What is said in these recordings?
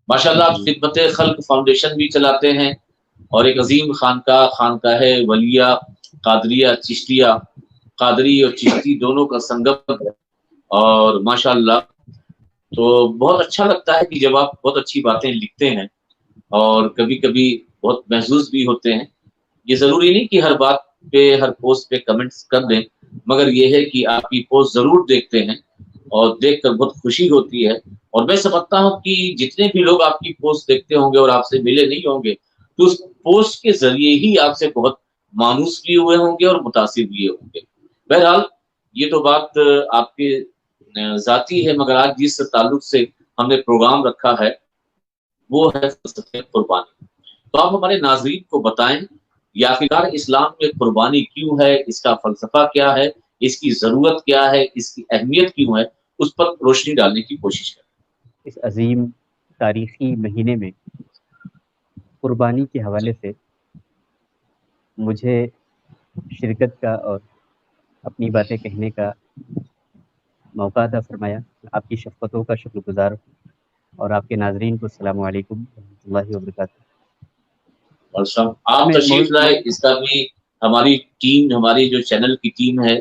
ماشاءاللہ آپ جی خدمت خلق فاؤنڈیشن بھی چلاتے ہیں، اور ایک عظیم خانقاہ ہے ولیہ قادریہ چشتیہ، قادری اور چشتی دونوں کا سنگم ہے، اور ماشاءاللہ تو بہت اچھا لگتا ہے کہ جب آپ بہت اچھی باتیں لکھتے ہیں اور کبھی کبھی بہت محظوظ بھی ہوتے ہیں۔ یہ ضروری نہیں کہ ہر بات پہ ہر پوسٹ پہ کمنٹس کر دیں، مگر یہ ہے کہ آپ کی پوسٹ ضرور دیکھتے ہیں اور دیکھ کر بہت خوشی ہوتی ہے، اور میں سمجھتا ہوں کہ جتنے بھی لوگ آپ کی پوسٹ دیکھتے ہوں گے اور آپ سے ملے نہیں ہوں گے تو اس پوسٹ کے ذریعے ہی آپ سے بہت مانوس بھی ہوئے ہوں گے اور متاثر بھی ہوں گے۔ بہرحال یہ تو بات آپ کے ذاتی ہے، مگر آج جس تعلق سے ہم نے پروگرام رکھا ہے وہ ہے فلسفہ قربانی۔ تو آپ ہمارے ناظرین کو بتائیں یہ آخرکار اسلام میں قربانی کیوں ہے، اس کا فلسفہ کیا ہے، اس کی ضرورت کیا ہے، اس کی اہمیت کیوں ہے، اس پر روشنی ڈالنے کی کوشش کریں۔ اس عظیم تاریخی مہینے میں قربانی کے حوالے سے مجھے شرکت کا اور اپنی باتیں کہنے کا موقع عطا فرمایا۔ آپ کی شفقتوں کا شکر گزار ہوں، اور آپ کے ناظرین کو السلام علیکم ورحمۃ اللہ وبرکاتہ۔ اور سب آپ میں تشریف لائے، اس کا بھی ہماری ٹیم، ہماری جو چینل کی ٹیم ہے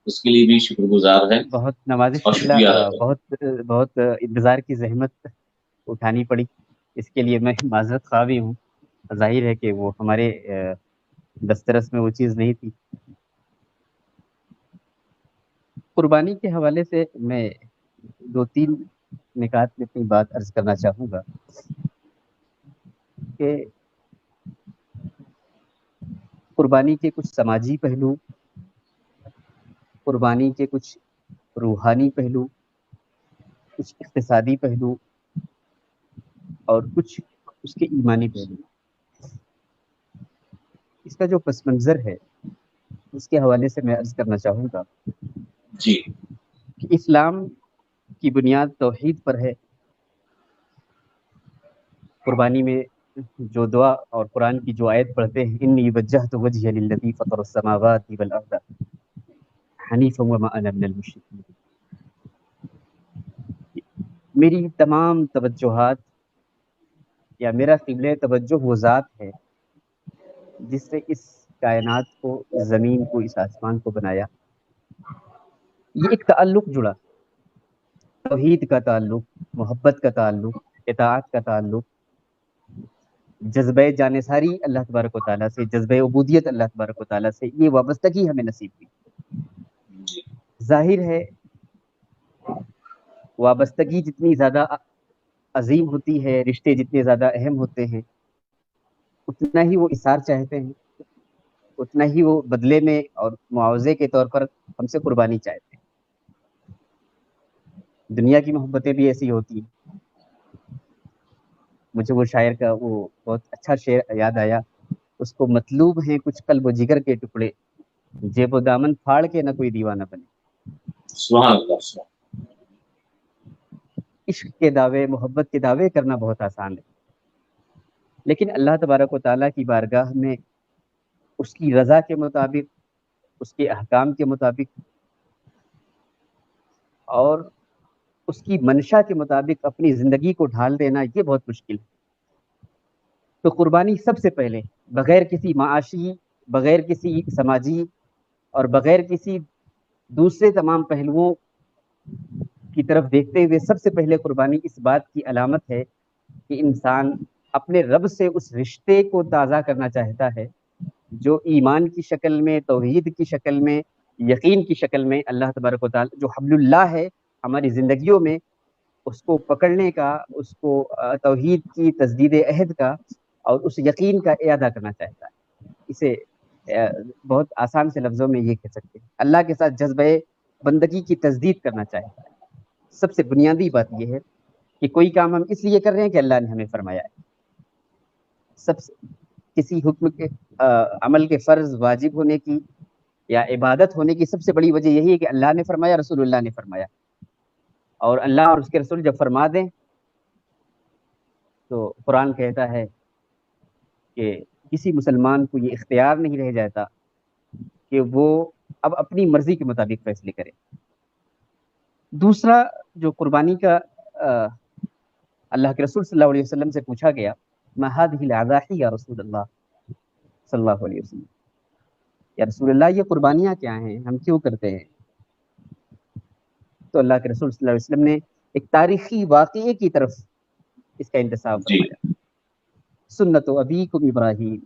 اس کے لیے بھی شکر گزار ہے بہت نوازش اور ملا، شکریہ ادا کریں۔ بہت انتظار کی زحمت اٹھانی پڑی، اس کے لیے میں معذرت خواہ بھی ہوں۔ ظاہر ہے کہ وہ ہمارے دسترس میں وہ چیز نہیں تھی۔ قربانی کے حوالے سے میں دو تین نکات میں اپنی بات عرض کرنا چاہوں گا کہ قربانی کے کچھ سماجی پہلو، قربانی کے کچھ روحانی پہلو، کچھ اقتصادی پہلو، اور کچھ اس کے ایمانی پہلو۔ اس کا جو پس منظر ہے اس کے حوالے سے میں عرض کرنا چاہوں گا جی کہ اسلام کی بنیاد توحید پر ہے۔ قربانی میں جو دعا اور قرآن کی جو آیت پڑھتے ہیں، انی وجہت وجہی للذی فطر السماوات والارض حنیفا وما انا من المشرکین، میری تمام توجہات یا میرا قبلہ توجہ وہ ذات ہے جس نے اس کائنات کو، اس زمین کو، اس آسمان کو بنایا۔ یہ ایک تعلق جڑا، توحید کا تعلق، محبت کا تعلق، اطاعت کا تعلق، جذبہ جانثاری اللہ تبارک و تعالیٰ سے، جذبہ عبودیت اللہ تبارک و تعالیٰ سے، یہ وابستگی ہمیں نصیب ہوئی۔ جی ظاہر ہے وابستگی جتنی زیادہ عظیم ہوتی ہے، رشتے جتنے زیادہ اہم ہوتے ہیں، اتنا ہی وہ اثار چاہتے ہیں، اتنا ہی وہ بدلے میں اور معاوضے کے طور پر ہم سے قربانی چاہتے ہیں۔ دنیا کی محبتیں بھی ایسی ہوتی ہیں۔ مجھے وہ شاعر کا وہ بہت اچھا شعر یاد آیا، اس کو مطلوب ہیں کچھ قلب و جگر کے ٹکڑے، جیب و دامن پھاڑ کے نہ کوئی دیوانہ بنے۔ سبحان اللہ سبحان عشق کے دعوے، محبت کے دعوے کرنا بہت آسان ہے، لیکن اللہ تبارک و تعالیٰ کی بارگاہ میں اس کی رضا کے مطابق، اس کے احکام کے مطابق اور اس کی منشا کے مطابق اپنی زندگی کو ڈھال دینا، یہ بہت مشکل ہے۔ تو قربانی سب سے پہلے بغیر کسی معاشی، بغیر کسی سماجی اور بغیر کسی دوسرے تمام پہلوؤں کی طرف دیکھتے ہوئے سب سے پہلے قربانی اس بات کی علامت ہے کہ انسان اپنے رب سے اس رشتے کو تازہ کرنا چاہتا ہے جو ایمان کی شکل میں، توحید کی شکل میں، یقین کی شکل میں اللہ تبارک و تعالیٰ جو حبل اللہ ہے ہماری زندگیوں میں، اس کو پکڑنے کا، اس کو توحید کی تجدید عہد کا اور اس یقین کا اعادہ کرنا چاہتا ہے۔ اسے بہت آسان سے لفظوں میں یہ کہہ سکتے ہیں، اللہ کے ساتھ جذبہ بندگی کی تجدید کرنا چاہتا ہے۔ سب سے بنیادی بات یہ ہے کہ کوئی کام ہم اس لیے کر رہے ہیں کہ اللہ نے ہمیں فرمایا ہے۔ سب سے کسی حکم کے عمل کے فرض واجب ہونے کی یا عبادت ہونے کی سب سے بڑی وجہ یہی ہے کہ اللہ نے فرمایا، رسول اللہ نے فرمایا، اور اللہ اور اس کے رسول جب فرما دیں تو قرآن کہتا ہے کہ کسی مسلمان کو یہ اختیار نہیں رہ جاتا کہ وہ اب اپنی مرضی کے مطابق فیصلے کرے۔ دوسرا جو قربانی کا اللہ کے رسول صلی اللہ علیہ وسلم سے پوچھا گیا ما هذه الاضاحی یا رسول اللہ صلی اللہ علیہ وسلم، یا رسول اللہ یہ قربانیاں کیا ہیں، ہم کیوں کرتے ہیں؟ تو اللہ کے رسول صلی اللہ علیہ وسلم نے ایک تاریخی واقعے کی طرف اس کا انتساب جی فرمایا، سنت ابیکم ابراہیم۔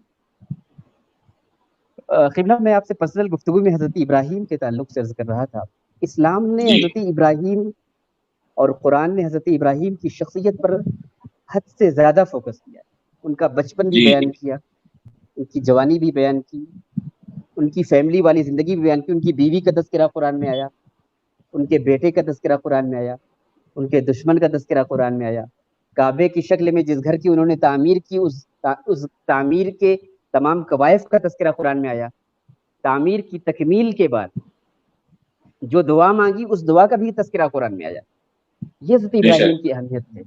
قبلہ میں آپ سے پرسنل گفتگو میں حضرت ابراہیم کے تعلق سے عرض کر رہا تھا، اسلام نے جی حضرت ابراہیم اور قرآن نے حضرت ابراہیم کی شخصیت پر حد سے زیادہ فوکس کیا، ان کا بچپن بھی جی بیان کیا، ان کی جوانی بھی بیان کی، ان کی فیملی والی زندگی بھی بیان کی، ان کی بیوی کا تذکرہ قرآن میں آیا، ان کے بیٹے کا تذکرہ قرآن میں آیا، ان کے دشمن کا تذکرہ قرآن میں آیا، کعبے کی شکل میں جس گھر کی انہوں نے تعمیر کی اس تعمیر کے تمام کوائف کا تذکرہ قرآن میں آیا، تعمیر کی تکمیل کے بعد جو دعا مانگی اس دعا کا بھی تذکرہ قرآن میں آیا۔ یہ حضرت بے ابراہیم شک کی اہمیت ہے۔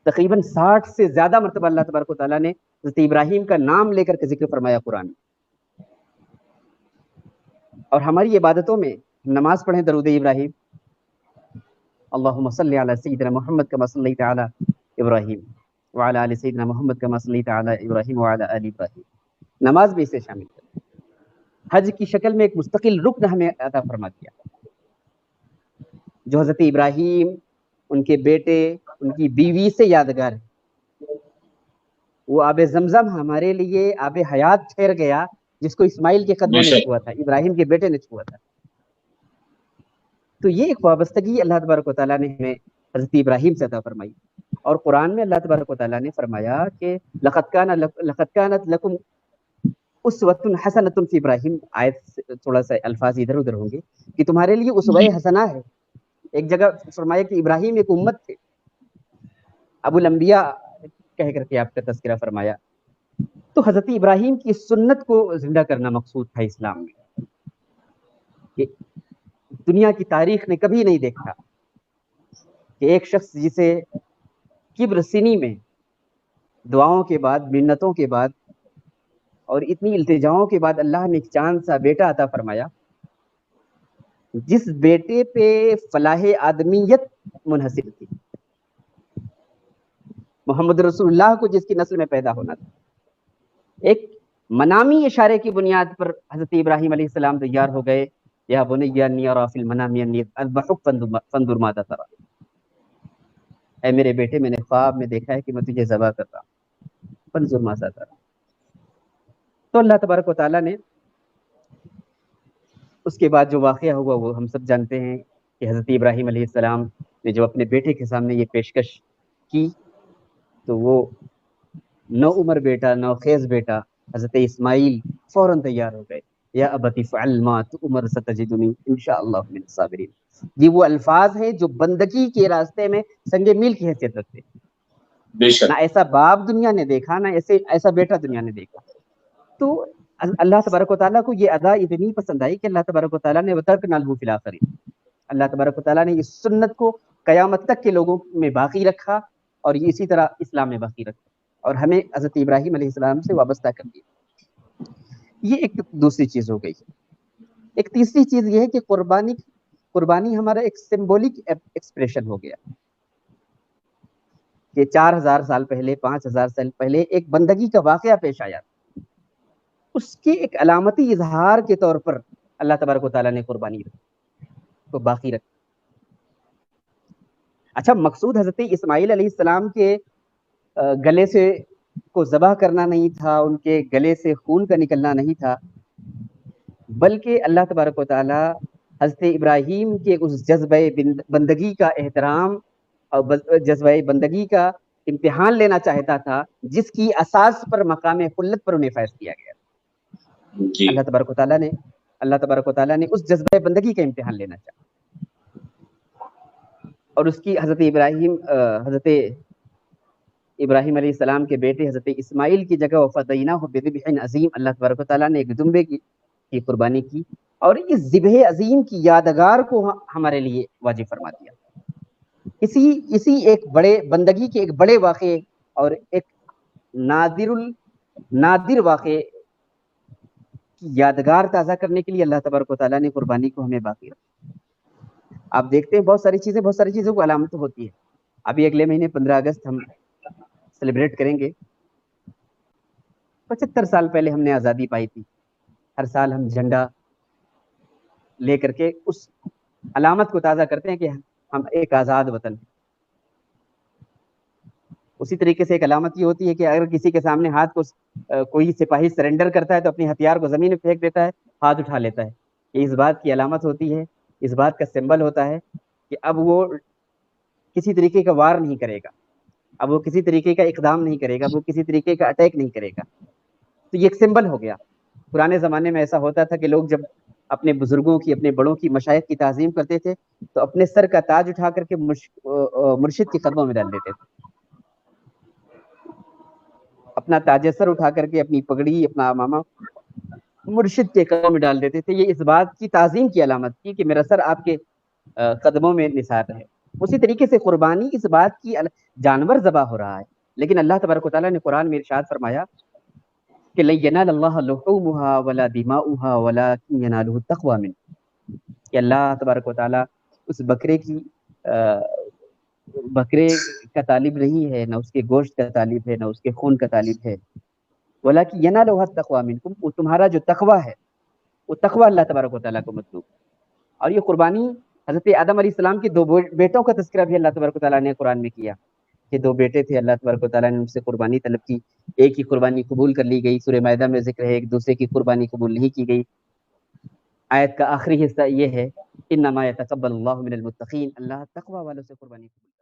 تقریباً 60 سے زیادہ مرتبہ اللہ تبارک و تعالیٰ نے حضرت ابراہیم کا نام لے کر کے ذکر فرمایا قرآن میں۔ اور ہماری عبادتوں میں نماز پڑھیں درود ابراہیم، اللہم صلی علی سیدنا محمد کما صلیت علی ابراہیم وعلی آل سیدنا محمد کما صلیت علی ابراہیم وعلی آل ابراہیم، نماز بھی اسے شامل کریں۔ حج کی شکل میں ایک مستقل رکن ہمیں عطا فرما دیا جو حضرت ابراہیم، ان کے بیٹے، ان کی بیوی سے یادگار ہے۔ وہ آب زمزم ہمارے لیے آب حیات ٹھہر گیا جس کو اسماعیل کے بے قدموں نے شک چھوا تھا، ابراہیم کے بیٹے نے چھوا تھا۔ تو یہ ایک وابستگی اللہ تبارک و تعالیٰ نے ہمیں حضرت ابراہیم سے عطا فرمائی۔ اور قرآن میں اللہ تبارک و تعالیٰ نے فرمایا کہ لقد كانت لكم اسوۃ حسنۃ فی ابراہیم، آیت سے تھوڑا سا الفاظ ادھر ادھر ہوں گے کہ تمہارے لیے اسوہ جی حسنہ ہے۔ ایک جگہ فرمایا کہ ابراہیم ایک امت تھے، ابو الانبیاء کہہ کر کے آپ کا تذکرہ فرمایا۔ تو حضرت ابراہیم کی سنت کو زندہ کرنا مقصود تھا اسلام میں، کہ دنیا کی تاریخ نے کبھی نہیں دیکھا کہ ایک شخص جسے کبر سنی میں دعاؤں کے بعد، منتوں کے بعد اور اتنی التجاؤں کے بعد اللہ نے ایک چاند سا بیٹا عطا فرمایا، جس بیٹے پہ فلاح آدمیت منحصر تھی، محمد رسول اللہ کو جس کی نسل میں پیدا ہونا تھا۔ ایک منامی اشارے کی بنیاد پر حضرت ابراہیم علیہ السلام تیار ہو گئے، یا بنی انی اری فی المنام انی اذبحک فانظر ماذا تری، اے میرے بیٹے میں نے خواب میں دیکھا ہے کہ میں تجھے ذبح کر رہا ہوں، فانظر ماذا تری۔ تو اللہ تبارک و تعالیٰ نے اس کے بعد جو واقعہ ہوا وہ ہم سب جانتے ہیں کہ حضرت ابراہیم علیہ السلام نے جب اپنے بیٹے کے سامنے یہ پیشکش کی تو وہ نو عمر بیٹا، نو خیز بیٹا حضرت اسماعیل فوراً تیار ہو گئے، یا ابت افعل ما تؤمر ستجدنی انشاءاللہ من الصابرین۔ یہ وہ الفاظ ہیں جو بندگی کے راستے میں سنگ میل کی حیثیت رکھتے ہیں۔ بے شک نہ ایسا باپ دنیا نے دیکھا، نہ ایسا بیٹا دنیا نے دیکھا۔ تو اللہ تبارک و تعالیٰ کو یہ ادا اتنی پسند آئی کہ اللہ تبارک و تعالیٰ نے وترکنا لہ فی الآخرین، اللہ تبارک و تعالیٰ نے اس سنت کو قیامت تک کے لوگوں میں باقی رکھا، اور یہ اسی طرح اسلام میں باقی رکھا، اور ہمیں حضرت ابراہیم علیہ السلام سے وابستہ کر دیا۔ یہ ایک دوسری چیز ہو گئی۔ ایک تیسری چیز یہ ہے کہ قربانی ہمارا ایک سمبولک ایکسپریشن ہو گیا کہ 4000 سال پہلے، 5000 سال پہلے ایک بندگی کا واقعہ پیش آیا، اس کے ایک علامتی اظہار کے طور پر اللہ تبارک و تعالیٰ نے قربانی کو باقی رکھا۔ اچھا، مقصود حضرت اسماعیل علیہ السلام کے گلے سے کو ذبح کرنا نہیں تھا، ان کے گلے سے خون کا نکلنا نہیں تھا، بلکہ اللہ تبارک و تعالیٰ حضرت ابراہیم کے اس جذبہ بندگی کا احترام اور جذبہ بندگی کا امتحان لینا چاہتا تھا، جس کی اساس پر مقام خلت پر انہیں فیض کیا گیا۔ جی اللہ تبارک و تعالیٰ نے اس جذبہ بندگی کا امتحان لینا چاہا، اور اس کی حضرت ابراہیم علیہ السلام کے بیٹے حضرت اسماعیل کی جگہ وفدیناہ بذبح عظیم، اللہ تبارک و تعالیٰ نے ایک دمبے کی قربانی کی، اور اس ذبح عظیم کی یادگار کو ہمارے لیے واجب فرما دیا۔ اسی ایک بڑے بندگی کے ایک بڑے واقعے اور ایک نادر واقعے کی یادگار تازہ کرنے کے لیے اللہ تبارک و تعالیٰ نے قربانی کو ہمیں باقی رکھا۔ آپ دیکھتے ہیں بہت ساری چیزوں کو علامت ہوتی ہے۔ ابھی اگلے مہینے 15 اگست ہم سیلیبریٹ کریں گے. 75 سال پہلے ہم نے آزادی پائی تھی. ہر سال ہم جھنڈا لے کر کے اس علامت کو تازہ کرتے ہیں کہ ہم ایک آزاد وطن ہیں. اسی طریقے سے ایک علامت یہ ہوتی ہے کہ اگر کسی کے سامنے ہاتھ کو کوئی سپاہی سرنڈر کرتا ہے تو اپنی ہتھیار کو زمین میں پھینک دیتا ہے, ہاتھ اٹھا لیتا ہے. یہ اس بات کی علامت ہوتی ہے, اس بات کا سمبل ہوتا ہے کہ اب وہ کسی طریقے کا وار نہیں کرے گا, اب وہ کسی طریقے کا اقدام نہیں کرے گا, وہ کسی طریقے کا اٹیک نہیں کرے گا. تو یہ ایک سمبل ہو گیا. پرانے زمانے میں ایسا ہوتا تھا کہ لوگ جب اپنے بزرگوں کی, اپنے بڑوں کی, مشائخ کی تعظیم کرتے تھے تو اپنے سر کا تاج اٹھا کر کے مرشد کے قدموں میں ڈال دیتے تھے. اپنا تاج سر اٹھا کر کے, اپنی پگڑی, اپنا امامہ مرشد کے قدموں میں ڈال دیتے تھے. یہ اس بات کی تعظیم کی علامت تھی کہ میرا سر آپ کے قدموں میں نثار رہے. اسی طریقے سے قربانی اس بات کی, جانور ذبح ہو رہا ہے لیکن اللہ تبارک و تعالیٰ نے قرآن میں ارشاد فرمایا کہ لن ینال اللہ لحومها ولا دماؤها ولکن ینالہ التقوی منکم, کہ اللہ تبارک و تعالیٰ اس بکرے کا طالب نہیں ہے, نہ اس کے گوشت کا طالب ہے, نہ اس کے خون کا طالب ہے. ولکن ینالہ التقوی منکم, وہ تمہارا جو تقوی ہے وہ تقوی اللہ تبارک و تعالیٰ کو مطلوب. اور یہ قربانی حضرت آدم علیہ السلام کے 2 بیٹوں کا تذکرہ بھی اللہ تبارک و تعالیٰ نے قرآن میں کیا کہ 2 بیٹے تھے, اللہ تبارک و تعالیٰ نے ان سے قربانی طلب کی. ایک کی قربانی قبول کر لی گئی, سورہ مائدہ میں ذکر ہے, ایک دوسرے کی قربانی قبول نہیں کی گئی. آیت کا آخری حصہ یہ ہے انما یتقبل اللہ من المتقین, اللہ تقوی والوں سے قربانی قبول